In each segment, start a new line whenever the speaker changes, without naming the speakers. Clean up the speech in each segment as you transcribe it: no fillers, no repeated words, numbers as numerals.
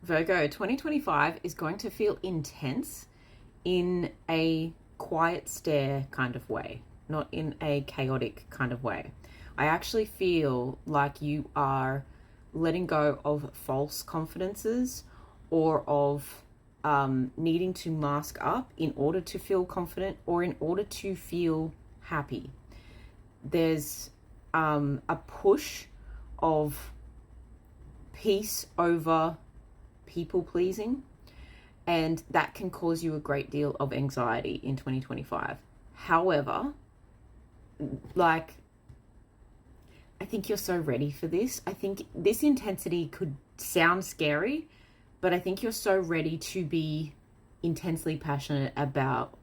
Virgo, 2025 is going to feel intense in a quiet stare kind of way, not in a chaotic kind of way. I actually feel like you are letting go of false confidences or of needing to mask up in order to feel confident or in order to feel happy. There's a push of peace over people pleasing, and that can cause you a great deal of anxiety in 2025. However, I think you're so ready for this. I think this intensity could sound scary, but I think you're so ready to be intensely passionate about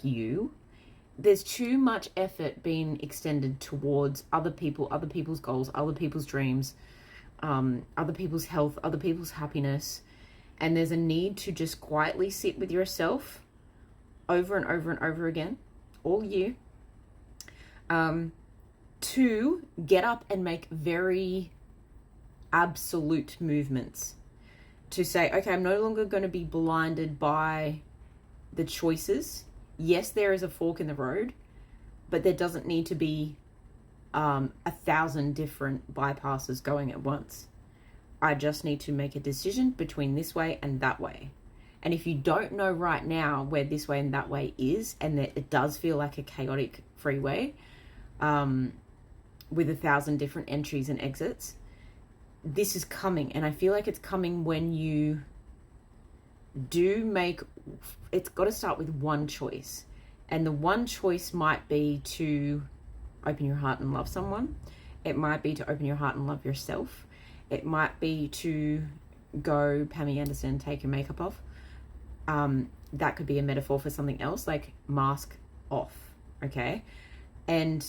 you. There's too much effort being extended towards other people, other people's goals, other people's dreams, other people's health, other people's happiness. And there's a need to just quietly sit with yourself over and over and over again, all year, to get up and make very absolute movements. To say, okay, I'm no longer going to be blinded by the choices. Yes, there is a fork in the road, but there doesn't need to be 1,000 different bypasses going at once. I just need to make a decision between this way and that way. And if you don't know right now where this way and that way is, and that it does feel like a chaotic freeway with 1,000 different entries and exits, this is coming. And I feel like it's coming when you it's got to start with one choice. And the one choice might be to open your heart and love someone. It might be to open your heart and love yourself. It might be to go Pammy Anderson and take your makeup off. That could be a metaphor for something else, like mask off, okay? And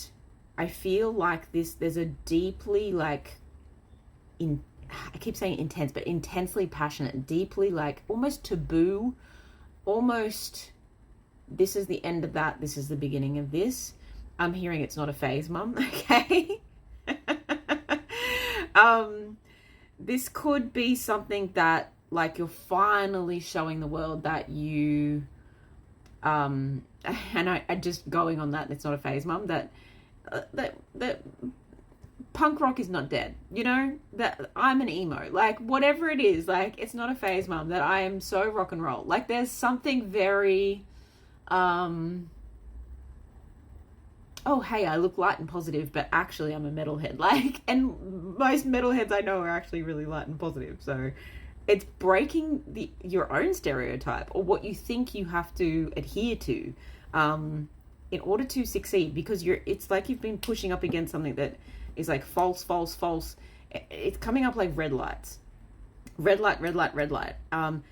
I feel like there's a deeply I keep saying intense, but intensely passionate, deeply almost taboo, almost this is the end of that, this is the beginning of this. I'm hearing it's not a phase, Mum, okay? This could be something that you're finally showing the world that you and I just going on that, it's not a phase, Mum, that punk rock is not dead, that I'm an emo, whatever it is, it's not a phase, Mum, that I am so rock and roll. There's something very oh, hey, I look light and positive, but actually I'm a metalhead. And most metalheads I know are actually really light and positive. So it's breaking your own stereotype or what you think you have to adhere to in order to succeed, because it's like you've been pushing up against something that is false, false, false. It's coming up like red lights. Red light, red light, red light.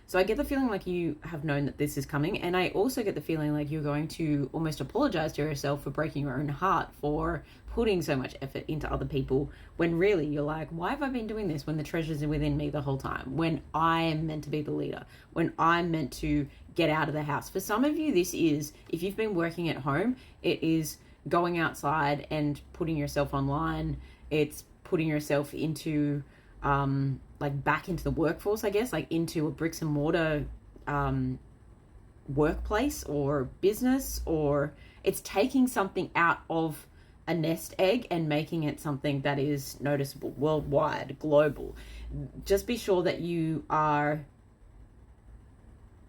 So I get the feeling like you have known that this is coming, and I also get the feeling like you're going to almost apologize to yourself for breaking your own heart, for putting so much effort into other people, when really you're like, why have I been doing this when the treasures are within me the whole time, when I am meant to be the leader, when I'm meant to get out of the house. For some of you, this is, if you've been working at home, it is going outside and putting yourself online. It's putting yourself into back into the workforce, I guess, into a bricks and mortar workplace or business, or it's taking something out of a nest egg and making it something that is noticeable, worldwide, global. Just be sure that you are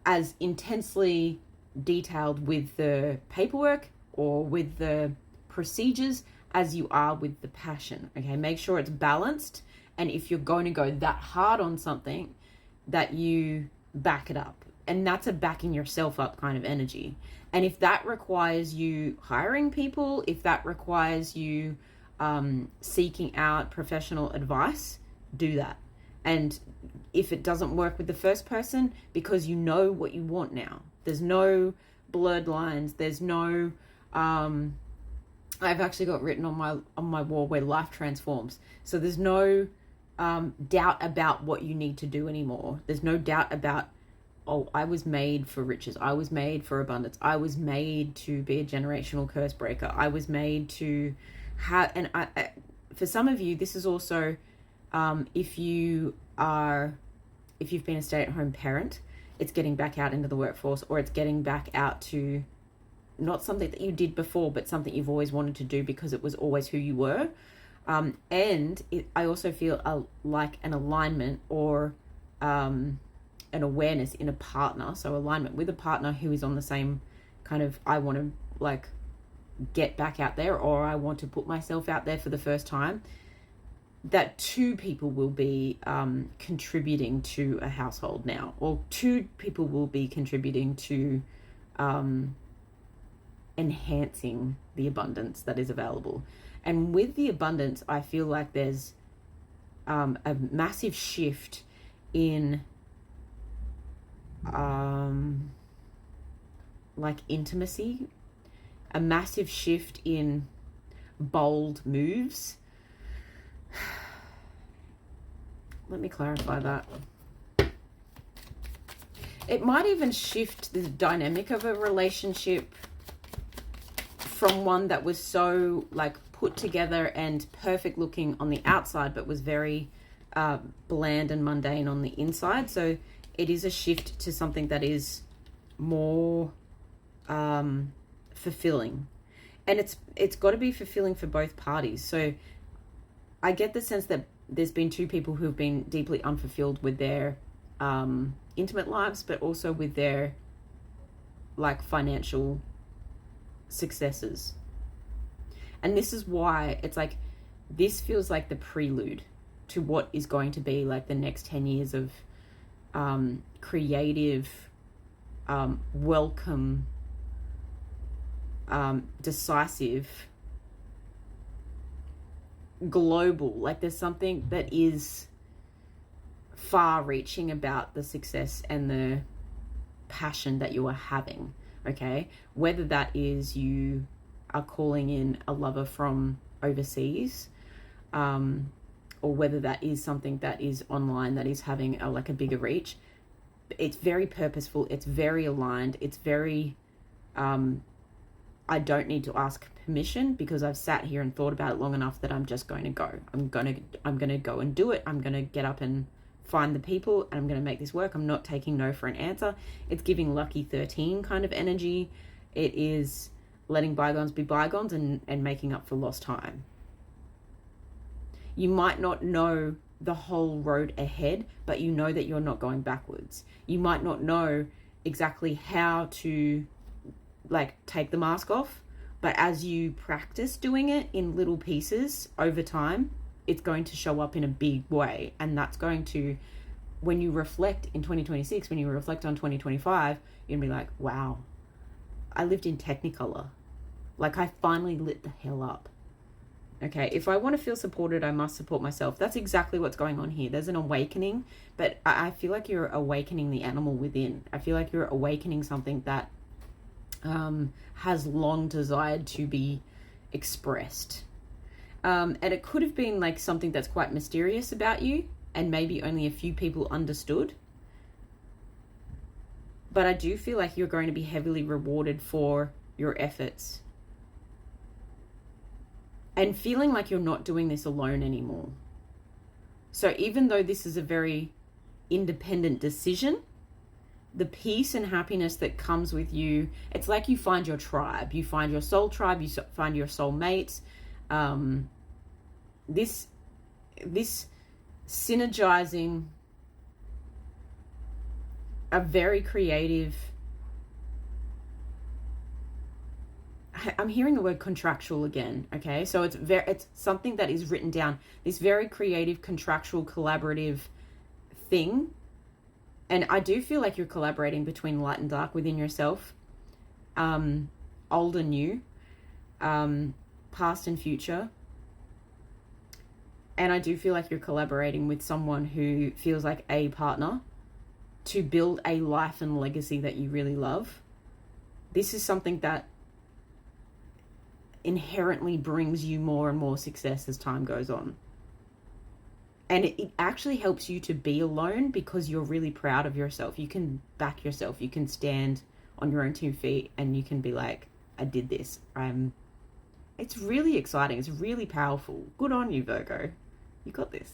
as intensely detailed with the paperwork or with the procedures as you are with the passion, okay? Make sure it's balanced. And if you're going to go that hard on something, that you back it up. And that's a backing yourself up kind of energy. And if that requires you hiring people, if that requires you seeking out professional advice, do that. And if it doesn't work with the first person, because you know what you want now. There's no blurred lines. There's no... I've actually got written on my wall where life transforms. So there's no doubt about what you need to do anymore. There's no doubt about, oh, I was made for riches. I was made for abundance. I was made to be a generational curse breaker. I was made to have, and for some of you, this is also, if you are if you've been a stay-at-home parent, it's getting back out into the workforce, or it's getting back out to not something that you did before, but something you've always wanted to do because it was always who you were. I also feel like an alignment or an awareness in a partner. So alignment with a partner who is on the same kind of, I want to like get back out there, or I want to put myself out there for the first time. That two people will be contributing to a household now, or two people will be contributing to enhancing the abundance that is available. And with the abundance, I feel like there's a massive shift in like intimacy, a massive shift in bold moves. Let me clarify that. It might even shift the dynamic of a relationship from one that was so like put together and perfect looking on the outside, but was very bland and mundane on the inside. So it is a shift to something that is more fulfilling, and it's got to be fulfilling for both parties. So I get the sense that there's been two people who've been deeply unfulfilled with their intimate lives, but also with their like financial successes. And this is why it's like, this feels like the prelude to what is going to be like the next 10 years of creative, welcome, decisive, global. Like there's something that is far reaching about the success and the passion that you are having. Okay, whether that is you are calling in a lover from overseas, or whether that is something that is online that is having a bigger reach. It's very purposeful, it's very aligned, it's very I don't need to ask permission, because I've sat here and thought about it long enough that I'm just going to go. I'm gonna go and do it. I'm gonna get up and find the people, and I'm going to make this work. I'm not taking no for an answer. It's giving lucky 13 kind of energy. It is letting bygones be bygones and making up for lost time. You might not know the whole road ahead, but you know that you're not going backwards. You might not know exactly how to like take the mask off, but as you practice doing it in little pieces over time, it's going to show up in a big way. And that's going to, when you reflect in 2026, when you reflect on 2025, you're gonna be like, wow, I lived in Technicolor. Like I finally lit the hell up. Okay, if I want to feel supported, I must support myself. That's exactly what's going on here. There's an awakening, but I feel like you're awakening the animal within. I feel like you're awakening something that has long desired to be expressed. And it could have been like something that's quite mysterious about you, and maybe only a few people understood. But I do feel like you're going to be heavily rewarded for your efforts. And feeling like you're not doing this alone anymore. So even though this is a very independent decision, the peace and happiness that comes with you, it's like you find your tribe. You find your soul tribe, you find your soul mates. This synergizing a very creative, I'm hearing the word contractual again, okay? So it's something that is written down, this very creative, contractual, collaborative thing. And I do feel like you're collaborating between light and dark within yourself, old and new, past and future. And I do feel like you're collaborating with someone who feels like a partner to build a life and legacy that you really love. This is something that inherently brings you more and more success as time goes on. And it actually helps you to be alone because you're really proud of yourself. You can back yourself. You can stand on your own 2 feet and you can be like, I did this. It's really exciting. It's really powerful. Good on you, Virgo. You got this.